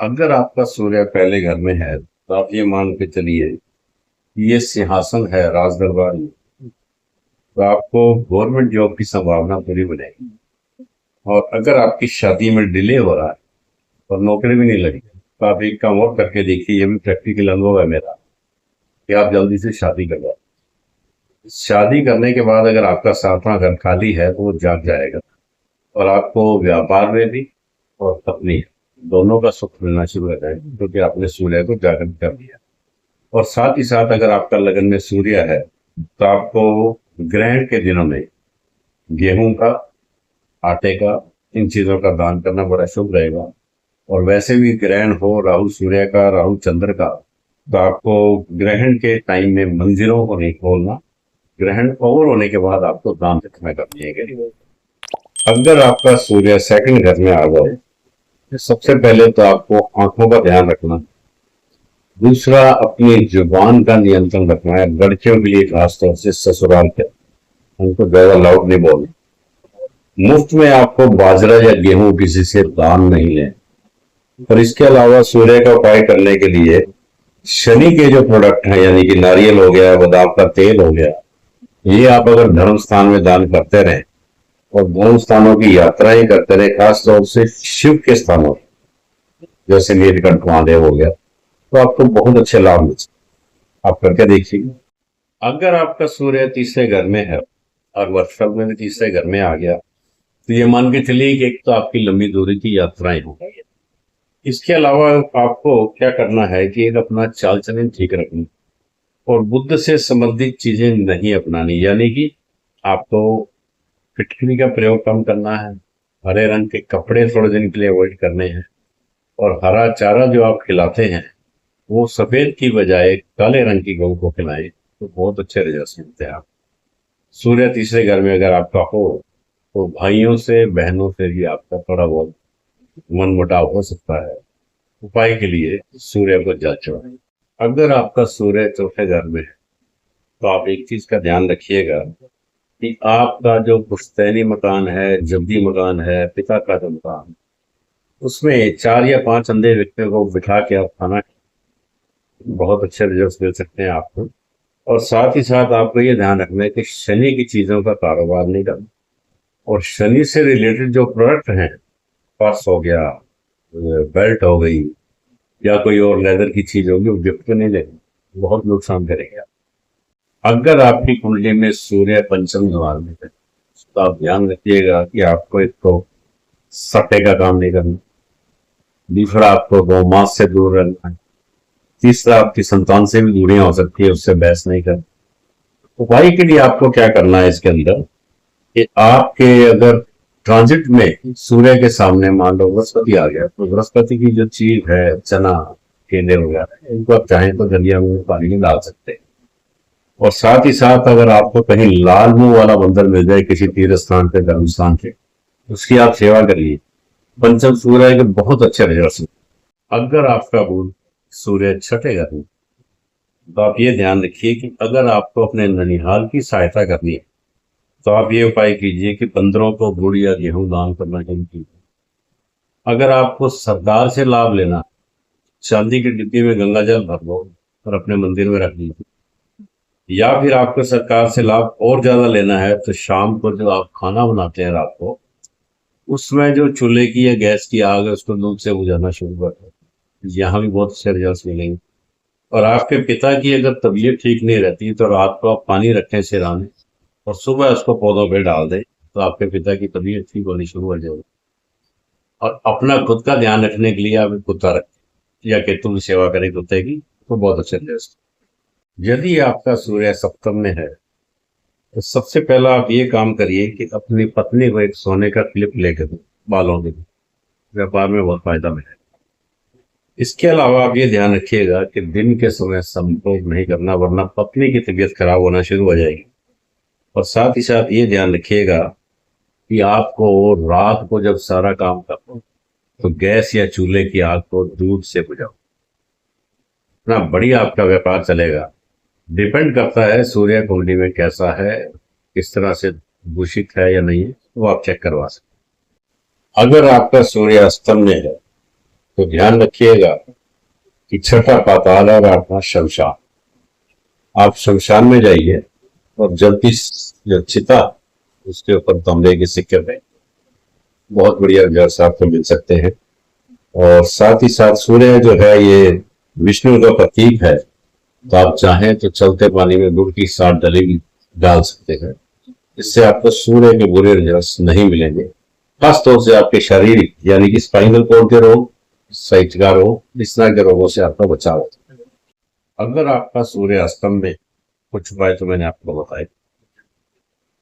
अगर आपका सूर्य पहले घर में है तो आप ये मान के चलिए ये सिंहासन है राज दरबार में। तो आपको गवर्नमेंट जॉब की संभावना पूरी बनेगी। और अगर आपकी शादी में डिले हो रहा है और नौकरी भी नहीं लगी तो आप एक काम और करके देखिए, ये भी प्रैक्टिकल अनुभव है मेरा, कि आप जल्दी से शादी करवाओ। शादी करने के बाद अगर आपका सातवां घर खाली है तो वो जाग जाएगा और आपको व्यापार में भी और पत्नी दोनों का सुख मिलना शुरू हो जाएगा, क्योंकि आपने सूर्य को जागृत कर दिया। और साथ ही साथ अगर आपका लगन में सूर्य है तो आपको ग्रहण के दिनों में गेहूं का, आटे का, इन चीजों का दान करना बड़ा शुभ रहेगा। और वैसे भी ग्रहण हो राहु सूर्य का, राहु चंद्र का, तो आपको ग्रहण के टाइम में मंदिरों को नहीं खोलना। ग्रहण ओवर होने के बाद आपको दान दक्षिणा करनी है। अगर आपका सूर्य सेकंड घर में आ जाए तो सबसे पहले तो आपको आंखों का ध्यान रखना। दूसरा, अपनी जुबान का नियंत्रण रखना है। लड़कियों के लिए खासतौर से ससुराल के उनको ज्यादा लाउड नहीं बोलना। मुफ्त में आपको बाजरा या गेहूं किसी से दान नहीं लें। और इसके अलावा सूर्य का उपाय करने के लिए शनि के जो प्रोडक्ट हैं, यानी कि नारियल हो गया, बादाम का तेल हो गया, ये आप अगर धर्म स्थान में दान करते रहें और धर्म स्थानों की यात्राएं करते रहे, खासतौर से शिव के स्थानों जैसे नीलकंठ महादेव हो गया, तो आपको बहुत अच्छे लाभ मिल सकते। आप करके देखिए। अगर आपका सूर्य तीसरे घर में है और वर्षभ में भी तीसरे घर में आ गया तो ये मान के चलिए कि एक तो आपकी लंबी दूरी की यात्राएं होंगी। इसके अलावा आपको क्या करना है कि एक अपना चाल चलन ठीक रखना और बुद्ध से संबंधित चीजें नहीं अपनानी, यानी कि आपको फिटकरी का प्रयोग कम करना है। हरे रंग के कपड़े थोड़े दिन के लिए अवॉइड करने हैं। और हरा चारा जो आप खिलाते हैं वो सफेद की बजाय काले रंग की गऊ को खिलाएं, तो बहुत अच्छे रिजल्ट मिलते हैं। आप सूर्य तीसरे घर में अगर आपका हो तो भाइयों से, बहनों से भी आपका थोड़ा बहुत मन मुटाव हो सकता है। उपाय के लिए सूर्य को जल चढ़ाएं। अगर आपका सूर्य चौथे घर में है तो आप एक चीज का ध्यान रखिएगा कि आपका जो पुश्तैनी मकान है, जद्दी मकान है, पिता का जो मकान, उसमें 4 या 5 अंधे व्यक्तियों को बिठा के आप खाना, बहुत अच्छे रिजल्ट मिल सकते हैं आपको। और साथ ही साथ आपको ये ध्यान रखना है कि शनि की चीजों का कारोबार नहीं करना। और शनि से रिलेटेड जो प्रोडक्ट हैं, पर्स हो गया, बेल्ट हो गई, या कोई और लेदर की चीज होगी, वो गिफ्ट में नहीं लेनी, बहुत नुकसान करेंगे। अगर आपकी कुंडली में सूर्य पंचम द्वार में है तो आप ध्यान रखिएगा कि आपको एक तो सट्टे का काम नहीं करना। दूसरा, आपको गौमांस से दूर रहना है। तीसरा, आपकी संतान से भी दूरियां हो सकती है, उससे बहस नहीं करना। उपाय के लिए आपको क्या करना है इसके अंदर कि आपके अगर ट्रांजिट में सूर्य के सामने मान लो बृहस्पति आ गया, तो बृहस्पति की जो चीज है, चना, केले वगैरह, इनको आप चाहें तो दलिया में पानी में डाल सकते हैं। और साथ ही साथ अगर आपको कहीं लाल मुंह वाला बंदर मिल जाए किसी तीर्थ स्थान पे, धर्म स्थान पे, उसकी आप सेवा करिए। पंचम सूर्य के बहुत अच्छे रिजल्ट। अगर आपका बुध सूर्य छठे घर में, तो आप ये ध्यान रखिए कि अगर आपको अपने ननिहाल की सहायता करनी है तो आप ये उपाय कीजिए कि बंदरों को गुड़ या गेहूं दान करना शुरू कीजिए। अगर आपको सरकार से लाभ लेना, चांदी की डिब्बी में गंगा जल भर लो और अपने मंदिर में रख लीजिए। या फिर आपको सरकार से लाभ और ज्यादा लेना है तो शाम को जो आप खाना बनाते हैं रात को, उसमें जो चूल्हे की या गैस की आग है उसको दूध से बुझाना शुरू कर दो। यहाँ भी बहुत अच्छे रिजल्ट मिलेंगे। और आपके पिता की अगर तबीयत ठीक नहीं रहती तो रात को आप पानी रखें सिराने और सुबह उसको पौधों पे डाल दें, तो आपके पिता की तबीयत ठीक होनी शुरू हो जाएगी। और अपना खुद का ध्यान रखने के लिए आप एक कुत्ता रखें या केतु की सेवा करें कुत्ते की, तो बहुत अच्छे रिजल्ट। यदि आपका सूर्य सप्तम में है तो सबसे पहला आप ये काम करिए कि अपनी पत्नी को एक सोने का क्लिप लेकर दो बालों के, व्यापार में बहुत फायदा मिलेगा। इसके अलावा आप ये ध्यान रखिएगा कि दिन के समय संभोग नहीं करना, वरना पत्नी की तबीयत खराब होना शुरू हो जाएगी। और साथ ही साथ ये ध्यान रखिएगा कि आपको रात को जब सारा काम करो तो गैस या चूल्हे की आग को दूध से बुझाओ। इतना बढ़िया आपका व्यापार चलेगा। डिपेंड करता है सूर्य कुंडली में कैसा है, किस तरह से दूषित है या नहीं है, वो आप चेक करवा सकते। अगर आपका सूर्य अस्तम में है तो ध्यान रखिएगा कि छठा पाताल और आठवां शमशान। आप शमशान में जाइए और जल्दी जो चिता उसके ऊपर तांबे के सिक्के पे बहुत बढ़िया रिजल्ट आपको मिल सकते हैं। और साथ ही साथ सूर्य जो है ये विष्णु का प्रतीक है, तो आप चाहें तो चलते पानी में गुड़ की 7 डली डाल सकते हैं। इससे आपको सूर्य के बुरे रिजल्ट नहीं मिलेंगे। खास तौर से आपके शरीर यानी कि स्पाइनल कोड के रोग, साइटिका रोग, इस तरह के रोगों से आपका बचाव होता है। अगर आपका सूर्य अस्तम में, कुछ उपाय तो मैंने आपको बताए,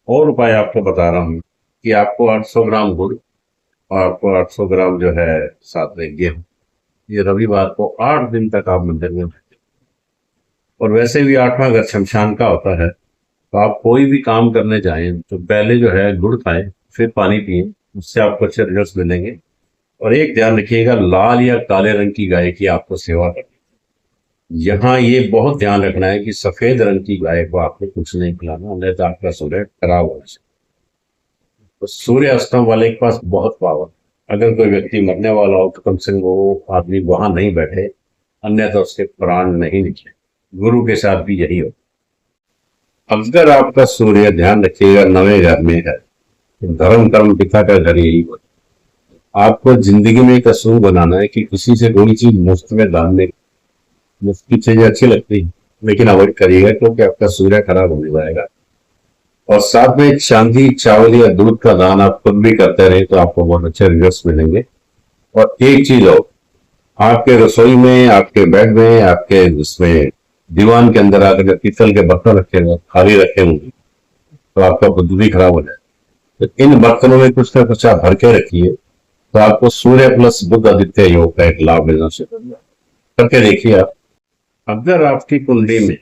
और उपाय आपको बता रहा हूँ कि आपको 800 ग्राम गुड़ और आपको 800 ग्राम जो है साथ में गेहूं, ये रविवार को 8 दिन तक आप मंदिर में बैठे। और वैसे भी 8वां घर शमशान का होता है, तो आप कोई भी काम करने जाएं तो पहले जो है गुड़ खाएं, फिर पानी पिए, उससे आपको अच्छे रिजल्ट मिलेंगे। और एक ध्यान रखिएगा, लाल या काले रंग की गाय की आपको सेवा करनी। यहाँ ये बहुत ध्यान रखना है कि सफेद रंग की गाय को आपको कुछ नहीं खिलाना, नहीं तो आपका सूर्य खराब हो जाए। तो सूर्य अस्तम वाले के पास बहुत पावर, अगर कोई व्यक्ति मरने वाला हो तो कम से कम वो आदमी वहां नहीं बैठे, अन्यथा उसके प्राण नहीं निकले। गुरु के साथ भी यही हो। अगर आपका सूर्य, ध्यान रखिएगा, 9वें घर में है, धर्म कर्म पिता का घर यही हो। आपको जिंदगी में एक असूल बनाना है कि किसी से कोई चीज मुफ्त में दान नहीं। मुफ्त की चीजें अच्छी लगती है लेकिन अवॉइड करिएगा, क्योंकि आपका सूर्य खराब होने जाएगा। और साथ में चांदी, चावल या दूध का दान आप खुद भी करते रहे तो आपको बहुत अच्छे रिजल्ट मिलेंगे। और एक चीज हो, आपके रसोई में, आपके बेड में, आपके उसमें दीवान के अंदर अगर पीतल के बर्तन रखे हुए खाली रखे होंगे तो आपका बुद्ध भी खराब हो जाए। तो इन बर्तनों में कुछ ना कुछ आप भर के रखिए, तो आपको सूर्य प्लस बुध आदित्य योग का एक लाभ मिलना चाहिए। करके देखिए आप। अगर आपकी कुंडली में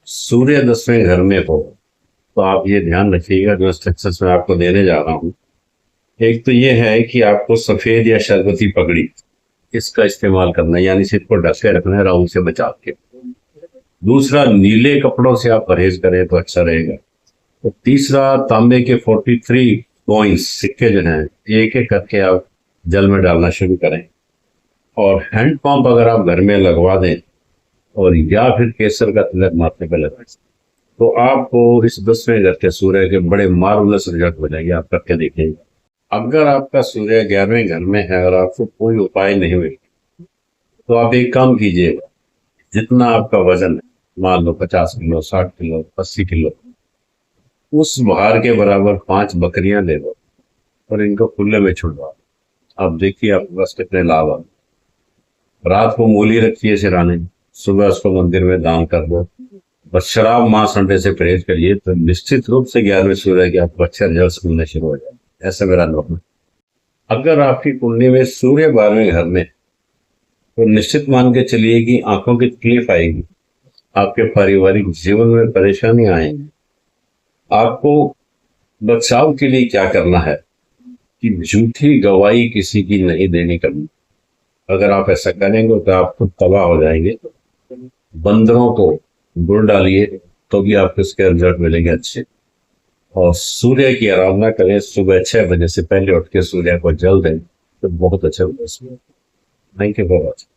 सूर्य 10वें घर में हो तो आप ये ध्यान रखिएगा, जो स्ट्रक्चर्स में आपको देने जा रहा हूं। एक तो ये है कि आपको सफेद या शरबती पगड़ी इसका इस्तेमाल करना है, यानी सिर को ढक के रखना है राहु से बचा के। दूसरा, नीले कपड़ों से आप परहेज करें तो अच्छा रहेगा। तो तीसरा, तांबे के 43 कॉइन्स, सिक्के जो हैं, एक एक करके आप जल में डालना शुरू करें। और हैंड पंप अगर आप घर में लगवा दें और या फिर केसर का तिलक माथे पे लगाएं, तो आपको इस 10वें घर के सूर्य के बड़े मार्वलस रिजल्ट मिलेंगे। आप करके देखेंगे। अगर आपका सूर्य 11वें घर में है और आपको कोई उपाय नहीं हुए तो आप एक काम कीजिएगा, जितना आपका वजन है, मान लो 50 किलो, 60 किलो, 80 किलो, उस भार के बराबर 5 बकरियां ले लो और इनको खुले में छुड़वाओ। अब देखिए आपके पास कितने लाभ आ। रात को मूली रखिए सिराने, सुबह उसको मंदिर में दान कर दो। बस शराब, मांस, अंडे से परहेज करिए तो निश्चित रूप से 11वें सूर्य के आपको अच्छे रिजल्ट मिलने शुरू हो जाए। ऐसा मेरा अनुभव है। अगर आपकी कुंडली में सूर्य 12वें घर में, तो निश्चित मान के चलिए कि आंखों की तकलीफ आएगी, आपके पारिवारिक जीवन में परेशानी आएगी। आपको बचाव के लिए क्या करना है कि झूठी गवाही किसी की नहीं देनी करनी। अगर आप ऐसा करेंगे तो आप खुद तबाह हो जाएंगे। बंदरों को गुड़ डालिए तो भी आपको इसके रिजल्ट मिलेंगे अच्छे। और सूर्य की आराधना करें, सुबह 6 बजे से पहले उठ के सूर्य को जल दें तो बहुत अच्छा होगा। Thank you for watching.